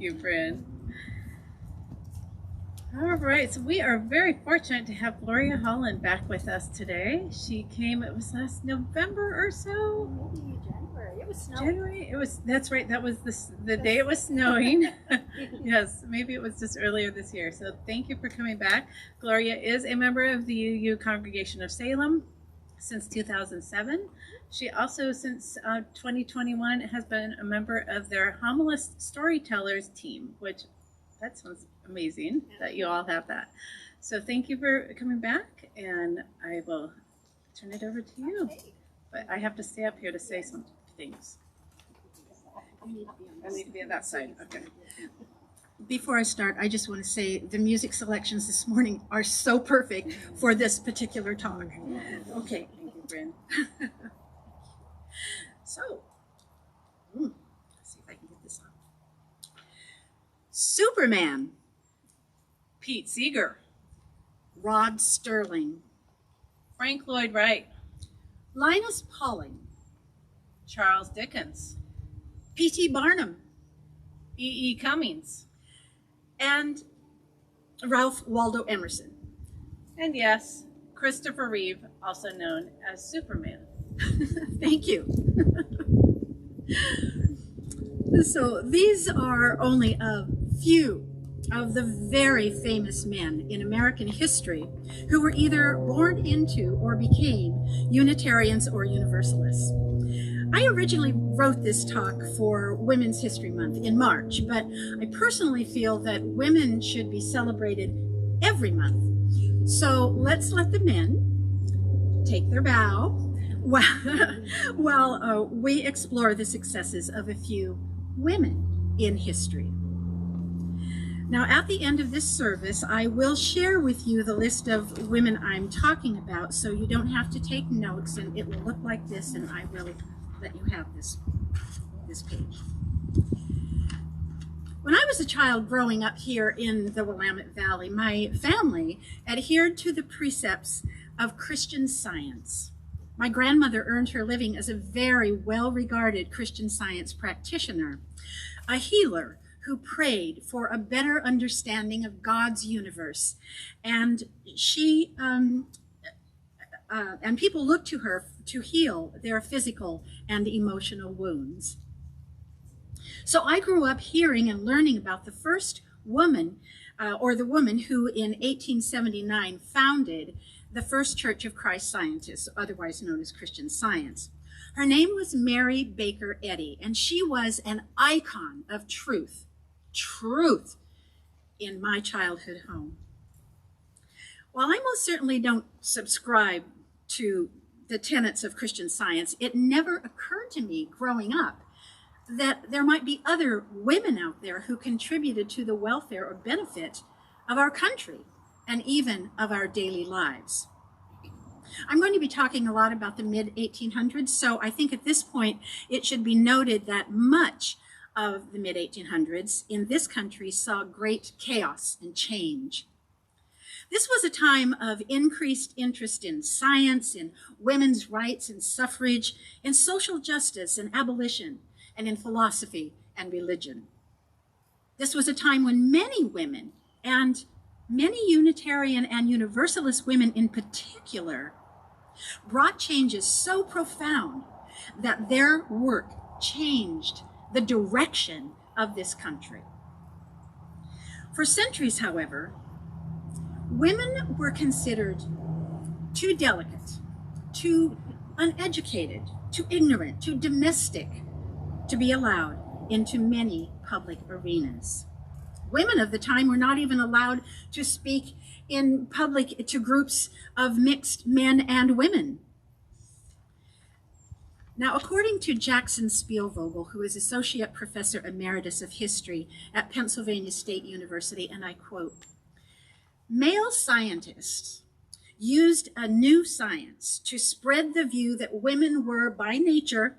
You, Bryn. All right, so we are very fortunate to have Gloria Holland back with us today. She came, it was last November or so. Maybe January. It was snowing. January, that's right, that was the day it was snowing. Yes, maybe it was just earlier this year. So thank you for coming back. Gloria is a member of the UU Congregation of Salem since 2007. She also, since 2021, has been a member of their Homilist Storytellers team, which that sounds amazing that you all have that. So thank you for coming back, and I will turn it over to you. Okay. But I have to stay up here to say some things. I need to be on that side. Okay. Before I start, I just want to say the music selections this morning are so perfect for this particular talk. Okay. Thank you, Bryn. So, let's see if I can get this on. Superman, Pete Seeger, Rod Sterling, Frank Lloyd Wright, Linus Pauling, Charles Dickens, P.T. Barnum, E.E. Cummings, and Ralph Waldo Emerson. and yes, Christopher Reeve, also known as Superman. Thank you. So these are only a few of the very famous men in American history who were either born into or became Unitarians or Universalists. I originally wrote this talk for Women's History Month in March, but I personally feel that women should be celebrated every month. So let's let the men take their bow while we explore the successes of a few women in history. Now, at the end of this service, I will share with you the list of women I'm talking about, so you don't have to take notes, and it will look like this, and I will let you have this page. When I was a child growing up here in the Willamette Valley, my family adhered to the precepts of Christian Science. My grandmother earned her living as a very well-regarded Christian Science practitioner, a healer who prayed for a better understanding of God's universe, and and people looked to her to heal their physical and emotional wounds. So I grew up hearing and learning about the first woman, or the woman who in 1879 founded the First Church of Christ Scientists, otherwise known as Christian Science. Her name was Mary Baker Eddy, and she was an icon of truth in my childhood home. While I most certainly don't subscribe to the tenets of Christian Science, it never occurred to me growing up that there might be other women out there who contributed to the welfare or benefit of our country and even of our daily lives. I'm going to be talking a lot about the mid-1800s, so I think at this point it should be noted that much of the mid-1800s in this country saw great chaos and change. This was a time of increased interest in science, in women's rights and suffrage, in social justice and abolition, and in philosophy and religion. This was a time when many women, and many Unitarian and Universalist women in particular, brought changes so profound that their work changed the direction of this country. For centuries, however, women were considered too delicate, too uneducated, too ignorant, too domestic to be allowed into many public arenas. Women of the time were not even allowed to speak in public to groups of mixed men and women. Now, according to Jackson Spielvogel, who is Associate Professor Emeritus of History at Pennsylvania State University, and I quote, "Male scientists used a new science to spread the view that women were by nature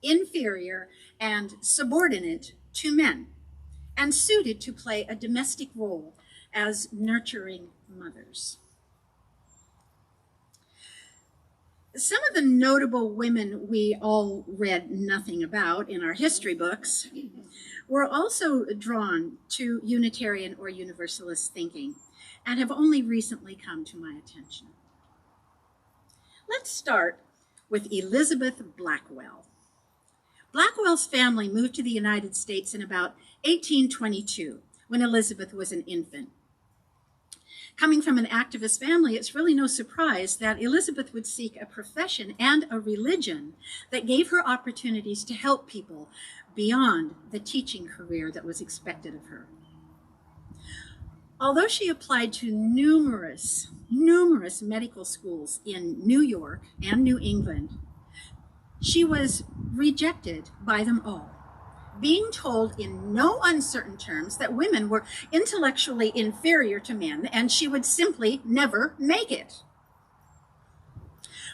inferior and subordinate to men, and suited to play a domestic role as nurturing mothers." Some of the notable women we all read nothing about in our history books were also drawn to Unitarian or Universalist thinking and have only recently come to my attention. Let's start with Elizabeth Blackwell. Blackwell's family moved to the United States in about 1822, when Elizabeth was an infant. Coming from an activist family, it's really no surprise that Elizabeth would seek a profession and a religion that gave her opportunities to help people beyond the teaching career that was expected of her. Although she applied to numerous medical schools in New York and New England, she was rejected by them all, being told in no uncertain terms that women were intellectually inferior to men and she would simply never make it.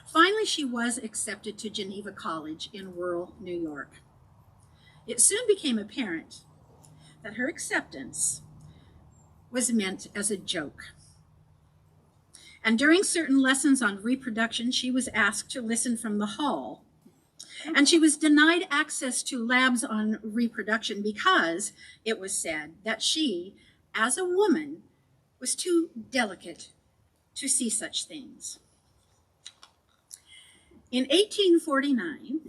Finally, she was accepted to Geneva College in rural New York. It soon became apparent that her acceptance was meant as a joke. And during certain lessons on reproduction, she was asked to listen from the hall. And she was denied access to labs on reproduction because it was said that she, as a woman, was too delicate to see such things. In 1849,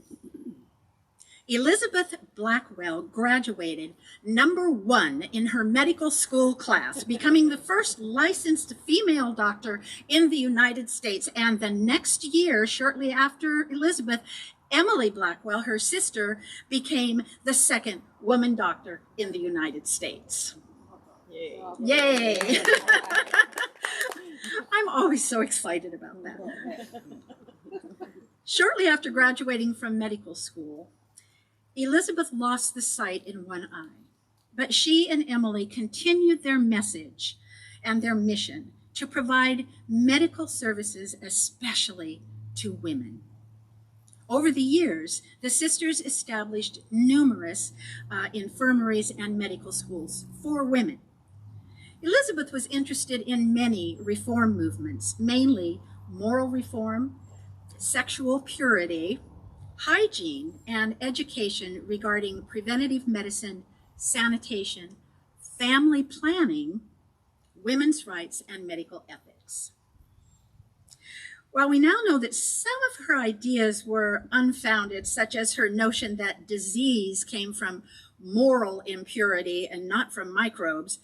Elizabeth Blackwell graduated #1 in her medical school class, becoming the first licensed female doctor in the United States. And the next year, shortly after Elizabeth, Emily Blackwell, her sister, became the second woman doctor in the United States. Yay. Yay. I'm always so excited about that. Shortly after graduating from medical school, Elizabeth lost the sight in one eye, but she and Emily continued their message and their mission to provide medical services, especially to women. Over the years, the sisters established numerous infirmaries and medical schools for women. Elizabeth was interested in many reform movements, mainly moral reform, sexual purity, hygiene, and education regarding preventative medicine, sanitation, family planning, women's rights, and medical ethics. While we now know that some of her ideas were unfounded, such as her notion that disease came from moral impurity and not from microbes,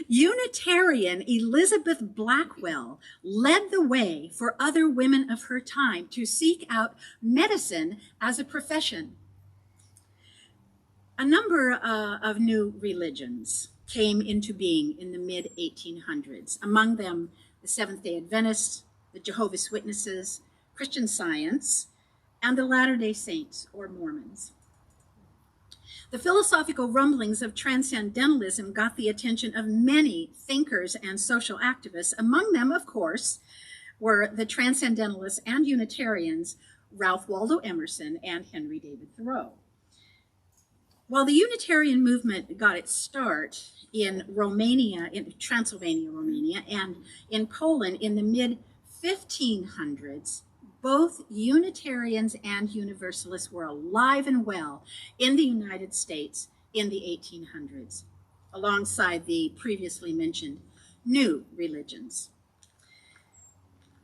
Unitarian Elizabeth Blackwell led the way for other women of her time to seek out medicine as a profession. A number of new religions came into being in the mid-1800s, among them the Seventh-day Adventists, the Jehovah's Witnesses, Christian Science, and the Latter-day Saints, or Mormons. The philosophical rumblings of transcendentalism got the attention of many thinkers and social activists. Among them, of course, were the Transcendentalists and Unitarians, Ralph Waldo Emerson and Henry David Thoreau. While the Unitarian movement got its start in Romania, in Transylvania, Romania, and in Poland in the mid-1500s, both Unitarians and Universalists were alive and well in the United States in the 1800s, alongside the previously mentioned new religions.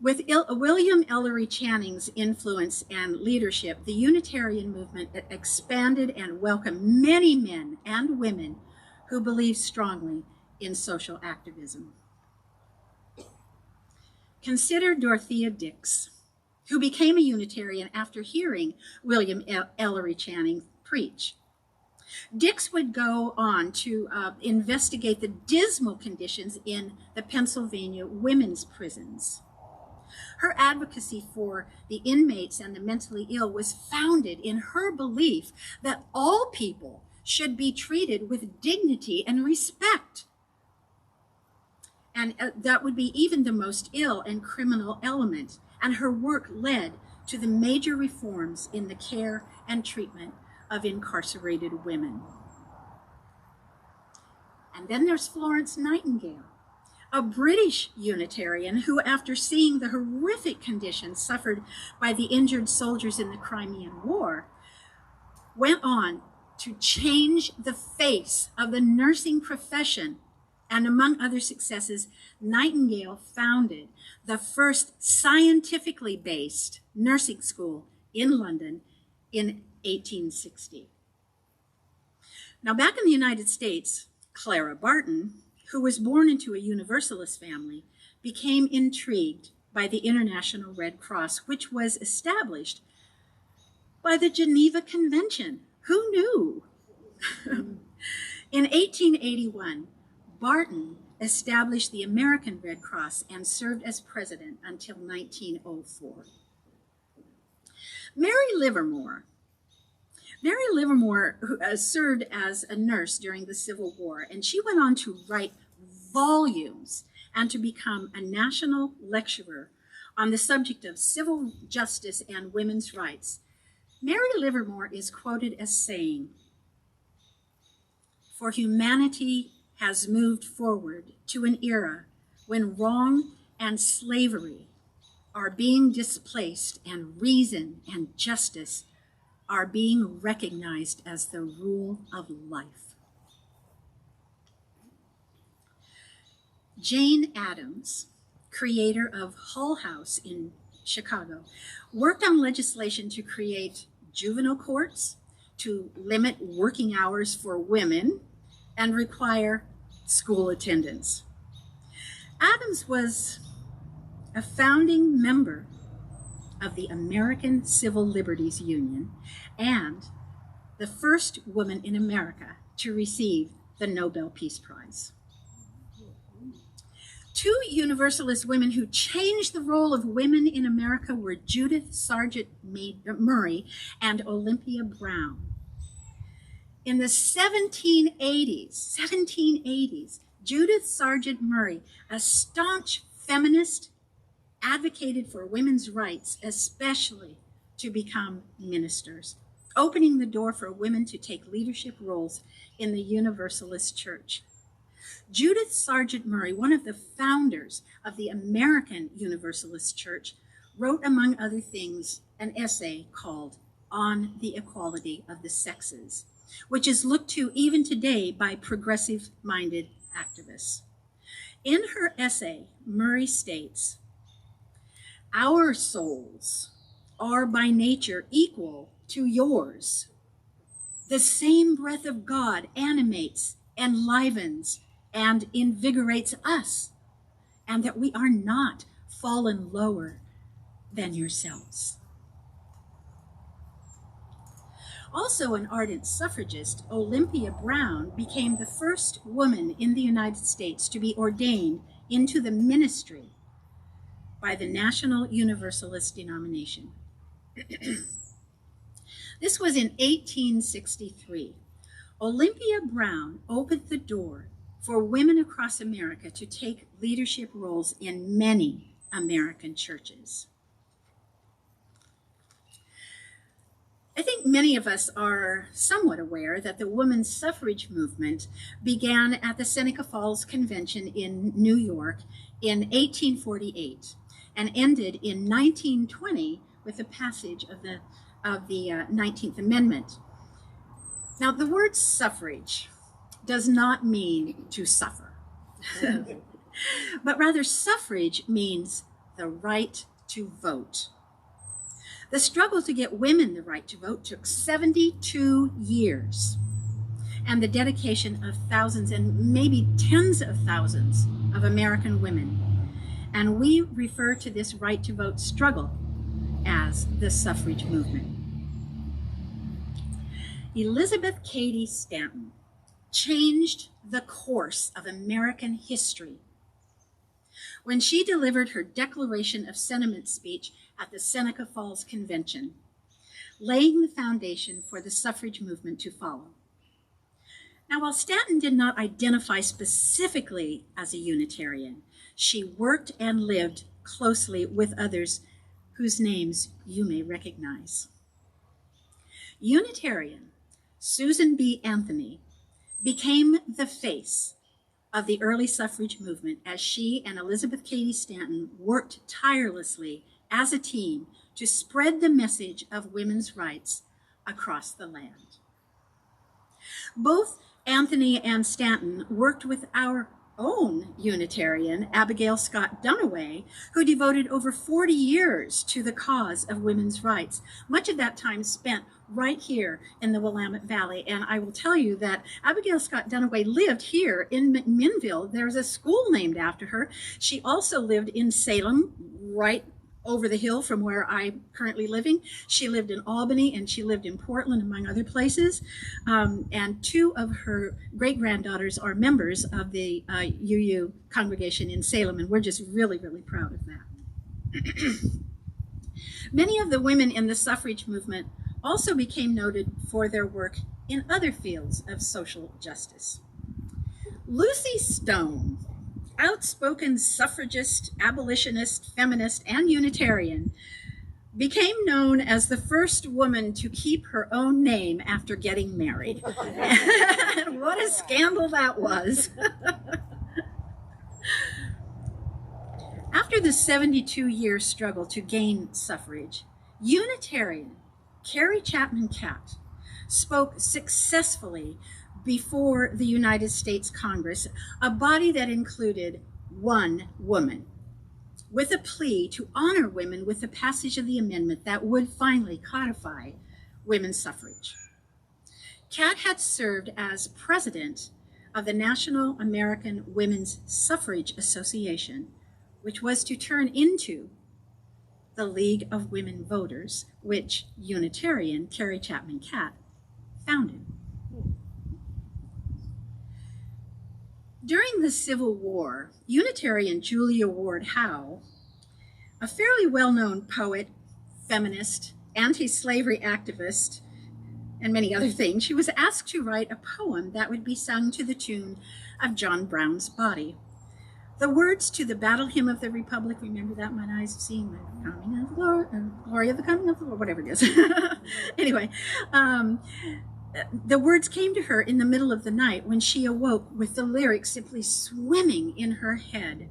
With William Ellery Channing's influence and leadership, the Unitarian movement expanded and welcomed many men and women who believed strongly in social activism. Consider Dorothea Dix, who became a Unitarian after hearing William Ellery Channing preach. Dix would go on to investigate the dismal conditions in the Pennsylvania women's prisons. Her advocacy for the inmates and the mentally ill was founded in her belief that all people should be treated with dignity and respect, and that would be even the most ill and criminal element. And her work led to the major reforms in the care and treatment of incarcerated women. And then there's Florence Nightingale, a British Unitarian who, after seeing the horrific conditions suffered by the injured soldiers in the Crimean War, went on to change the face of the nursing profession. And among other successes, Nightingale founded the first scientifically based nursing school in London in 1860. Now, back in the United States, Clara Barton, who was born into a Universalist family, became intrigued by the International Red Cross, which was established by the Geneva Convention. Who knew? In 1881, Barton established the American Red Cross and served as president until 1904. Mary Livermore served as a nurse during the Civil War, and she went on to write volumes and to become a national lecturer on the subject of civil justice and women's rights. Mary Livermore is quoted as saying, "For humanity has moved forward to an era when wrong and slavery are being displaced and reason and justice are being recognized as the rule of life." Jane Addams, creator of Hull House in Chicago, worked on legislation to create juvenile courts, to limit working hours for women, and require school attendance. Addams was a founding member of the American Civil Liberties Union and the first woman in America to receive the Nobel Peace Prize. Two Universalist women who changed the role of women in America were Judith Sargent Murray and Olympia Brown. In the 1780s, Judith Sargent Murray, a staunch feminist, advocated for women's rights, especially to become ministers, opening the door for women to take leadership roles in the Universalist Church. Judith Sargent Murray, one of the founders of the American Universalist Church, wrote, among other things, an essay called On the Equality of the Sexes, which is looked to even today by progressive-minded activists. In her essay, Murray states, "Our souls are by nature equal to yours. The same breath of God animates, enlivens, and invigorates us, and that we are not fallen lower than yourselves." Also an ardent suffragist, Olympia Brown became the first woman in the United States to be ordained into the ministry by the National Universalist denomination. This was in 1863. Olympia Brown opened the door for women across America to take leadership roles in many American churches. I think many of us are somewhat aware that the women's suffrage movement began at the Seneca Falls Convention in New York in 1848 and ended in 1920 with the passage of the 19th Amendment. Now, the word suffrage does not mean to suffer, but rather suffrage means the right to vote. The struggle to get women the right to vote took 72 years, and the dedication of thousands and maybe tens of thousands of American women. And we refer to this right to vote struggle as the suffrage movement. Elizabeth Cady Stanton changed the course of American history when she delivered her Declaration of Sentiment speech at the Seneca Falls Convention, laying the foundation for the suffrage movement to follow. Now, while Stanton did not identify specifically as a Unitarian, she worked and lived closely with others whose names you may recognize. Unitarian Susan B. Anthony became the face of the early suffrage movement as she and Elizabeth Cady Stanton worked tirelessly as a team to spread the message of women's rights across the land. Both Anthony and Stanton worked with our own Unitarian, Abigail Scott Duniway, who devoted over 40 years to the cause of women's rights, much of that time spent right here in the Willamette Valley. And I will tell you that Abigail Scott Duniway lived here in McMinnville. There's a school named after her. She also lived in Salem, right over the hill from where I'm currently living. She lived in Albany and she lived in Portland, among other places. And two of her great-granddaughters are members of the UU congregation in Salem, and we're just really, really proud of that. Many of the women in the suffrage movement also became noted for their work in other fields of social justice. Lucy Stone, outspoken suffragist, abolitionist, feminist, and Unitarian, became known as the first woman to keep her own name after getting married. And what a scandal that was. After the 72-year struggle to gain suffrage, Unitarian Carrie Chapman Catt spoke successfully before the United States Congress, a body that included one woman, with a plea to honor women with the passage of the amendment that would finally codify women's suffrage. Catt had served as president of the National American Women's Suffrage Association, which was to turn into the League of Women Voters, which Unitarian Carrie Chapman Catt founded. During the Civil War, Unitarian Julia Ward Howe, a fairly well-known poet, feminist, anti-slavery activist, and many other things, she was asked to write a poem that would be sung to the tune of John Brown's Body. The words to the Battle Hymn of the Republic, remember that, mine eyes have seen the coming of the Lord, glory of the coming of the Lord, whatever it is. Anyway, the words came to her in the middle of the night when she awoke with the lyrics simply swimming in her head.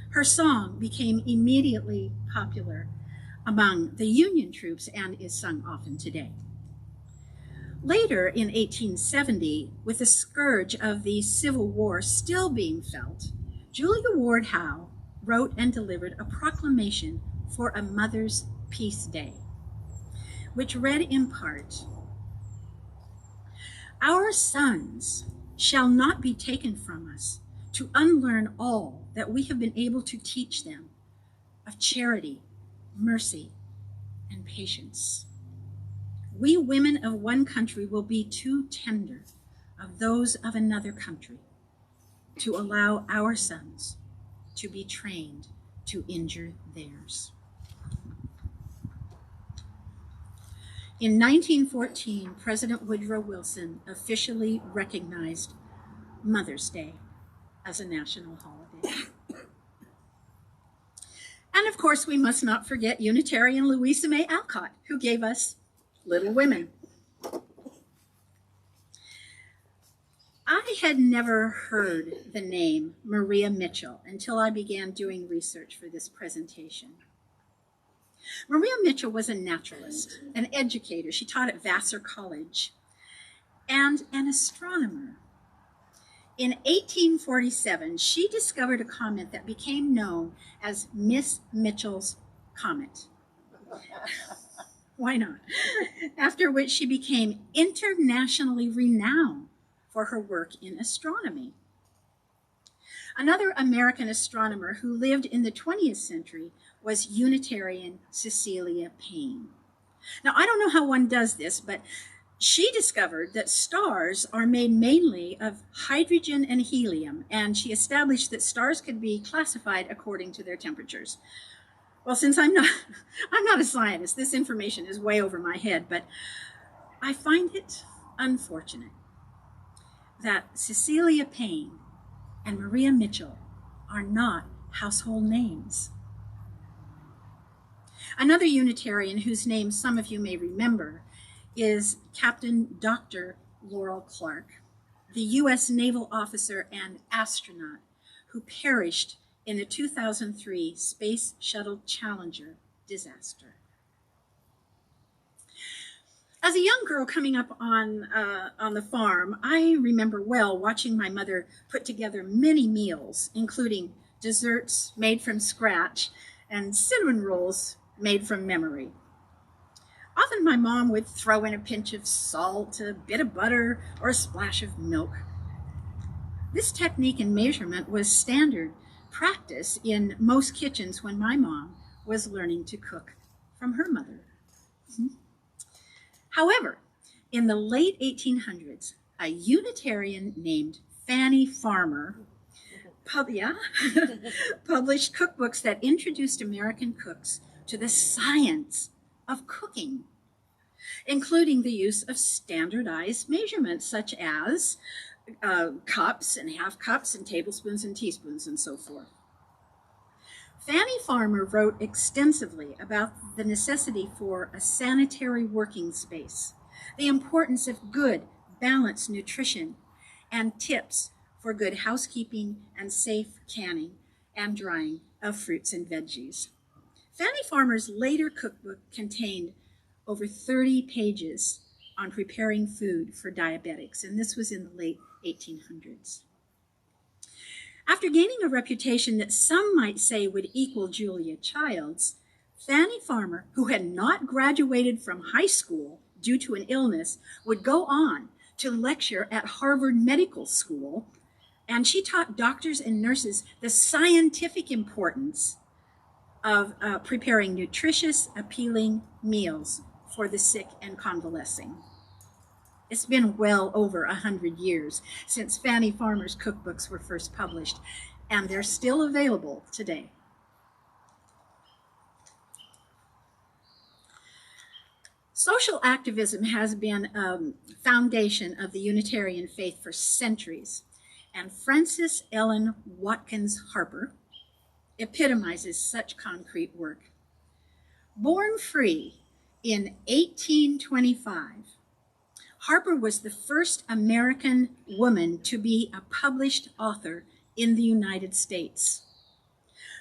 Her song became immediately popular among the Union troops and is sung often today. Later in 1870, with the scourge of the Civil War still being felt, Julia Ward Howe wrote and delivered a proclamation for a Mother's Peace Day, which read in part, "Our sons shall not be taken from us to unlearn all that we have been able to teach them of charity, mercy, and patience. We women of one country will be too tender of those of another country to allow our sons to be trained to injure theirs." In 1914, President Woodrow Wilson officially recognized Mother's Day as a national holiday. And of course, we must not forget Unitarian Louisa May Alcott, who gave us Little Women. I had never heard the name Maria Mitchell until I began doing research for this presentation. Maria Mitchell was a naturalist, an educator. She taught at Vassar College, and an astronomer. In 1847, she discovered a comet that became known as Miss Mitchell's Comet. Why not? After which she became internationally renowned for her work in astronomy. Another American astronomer who lived in the 20th century was Unitarian Cecilia Payne. Now, I don't know how one does this, but she discovered that stars are made mainly of hydrogen and helium, and she established that stars could be classified according to their temperatures. Well, since I'm not a scientist, this information is way over my head, but I find it unfortunate that Cecilia Payne and Maria Mitchell are not household names. Another Unitarian whose name some of you may remember is Captain Dr. Laurel Clark, the U.S. naval officer and astronaut who perished in the 2003 Space Shuttle Challenger disaster. As a young girl coming up on the farm, I remember well watching my mother put together many meals, including desserts made from scratch and cinnamon rolls made from memory. Often my mom would throw in a pinch of salt, a bit of butter, or a splash of milk. This technique and measurement was standard practice in most kitchens when my mom was learning to cook from her mother. However, in the late 1800s, a Unitarian named Fanny Farmer published cookbooks that introduced American cooks to the science of cooking, including the use of standardized measurements such as cups and half cups and tablespoons and teaspoons and so forth. Fanny Farmer wrote extensively about the necessity for a sanitary working space, the importance of good, balanced nutrition, and tips for good housekeeping and safe canning and drying of fruits and veggies. Fanny Farmer's later cookbook contained over 30 pages on preparing food for diabetics, and this was in the late 1800s. After gaining a reputation that some might say would equal Julia Child's, Fanny Farmer, who had not graduated from high school due to an illness, would go on to lecture at Harvard Medical School, and she taught doctors and nurses the scientific importance of preparing nutritious, appealing meals for the sick and convalescing. It's been well over 100 years since Fanny Farmer's cookbooks were first published, and they're still available today. Social activism has been a foundation of the Unitarian faith for centuries, and Frances Ellen Watkins Harper epitomizes such concrete work. Born free in 1825, Harper was the first American woman to be a published author in the United States.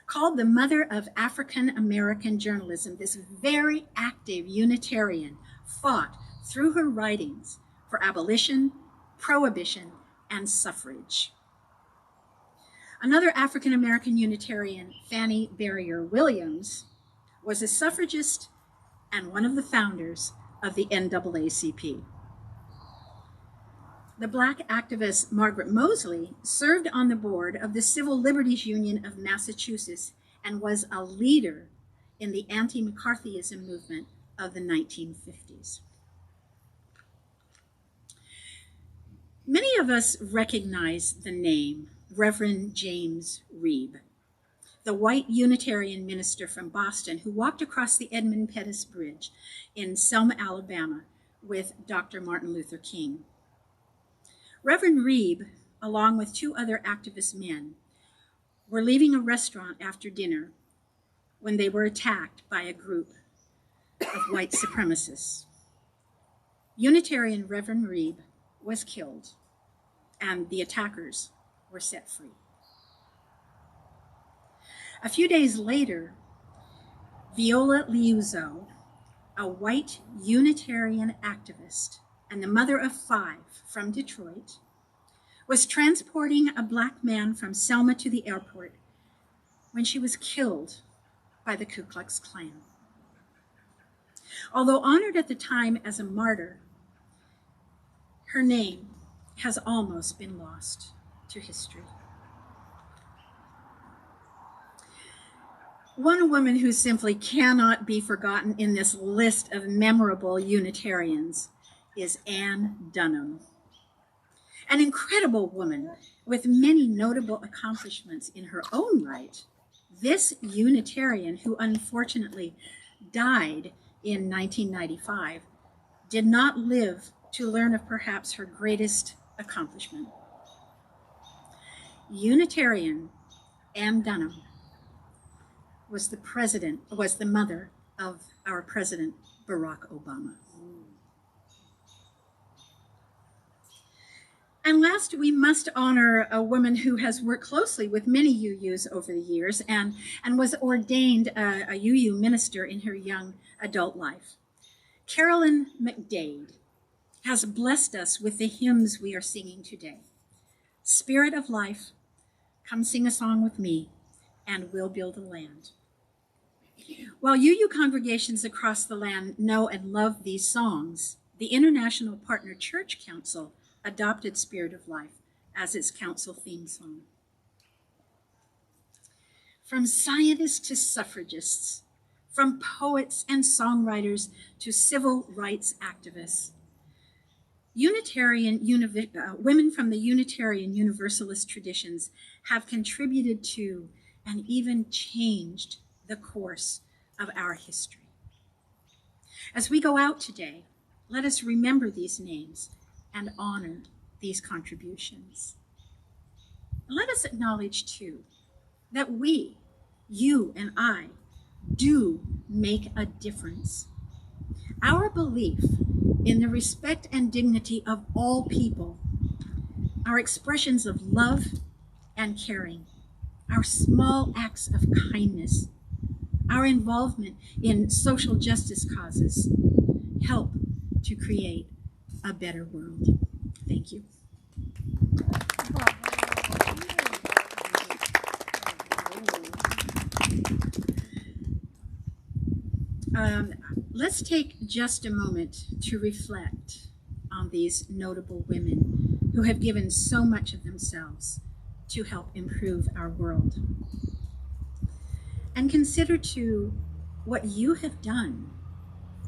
Called the mother of African American journalism, this very active Unitarian fought through her writings for abolition, prohibition, and suffrage. Another African American Unitarian, Fannie Berrier Williams, was a suffragist and one of the founders of the NAACP. The Black activist Margaret Moseley served on the board of the Civil Liberties Union of Massachusetts and was a leader in the anti-McCarthyism movement of the 1950s. Many of us recognize the name Reverend James Reeb, the white Unitarian minister from Boston who walked across the Edmund Pettus Bridge in Selma, Alabama with Dr. Martin Luther King. Reverend Reeb, along with two other activist men, were leaving a restaurant after dinner when they were attacked by a group of white supremacists. Unitarian Reverend Reeb was killed, and the attackers were set free. A few days later, Viola Liuzzo, a white Unitarian activist and the mother of 5 from Detroit, was transporting a Black man from Selma to the airport when she was killed by the Ku Klux Klan. Although honored at the time as a martyr, her name has almost been lost to history. One woman who simply cannot be forgotten in this list of memorable Unitarians is Anne Dunham, an incredible woman with many notable accomplishments in her own right. This Unitarian, who unfortunately died in 1995, did not live to learn of perhaps her greatest accomplishment. Unitarian Anne Dunham was the mother of our President Barack Obama. And last, we must honor a woman who has worked closely with many UUs over the years and was ordained a UU minister in her young adult life. Carolyn McDade has blessed us with the hymns we are singing today. Spirit of Life, Come Sing a Song with Me, and We'll Build a Land. While UU congregations across the land know and love these songs, the International Partner Church Council adopted Spirit of Life as its council theme song. From scientists to suffragists, from poets and songwriters to civil rights activists, women from the Unitarian Universalist traditions have contributed to and even changed the course of our history. As we go out today, let us remember these names and honor these contributions. Let us acknowledge, too, that we, you and I, do make a difference. Our belief in the respect and dignity of all people, our expressions of love and caring, our small acts of kindness, our involvement in social justice causes help to create a better world. Thank you. Let's take just a moment to reflect on these notable women who have given so much of themselves to help improve our world. And consider, too, what you have done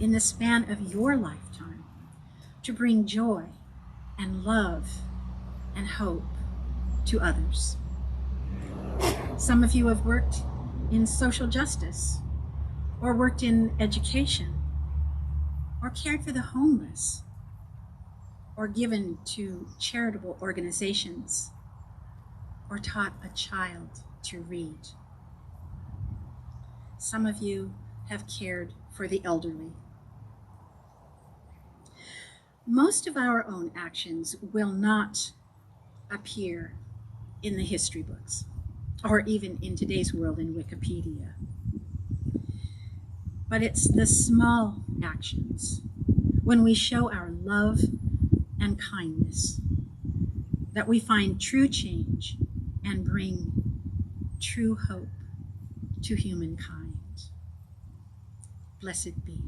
in the span of your lifetime to bring joy and love and hope to others. Some of you have worked in social justice, or worked in education, or cared for the homeless, or given to charitable organizations, or taught a child to read. Some of you have cared for the elderly. Most of our own actions will not appear in the history books, or even in today's world in Wikipedia. But it's the small actions, when we show our love and kindness, that we find true change and bring true hope to humankind. Blessed be.